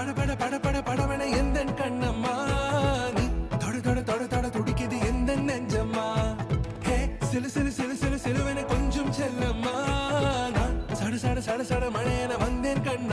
பட பட பட படவன எந்தன் கண்ணம்மா நீ தொட தொட தொட தொட துடிக்குது எந்த நெஞ்சம்மா ஹே சிலு சிலு சிலு சிலு சிலுவன கொஞ்சம் செல்லம்மா நான் சட சட சட சட மழையன வந்தேன் கண்ணம்மா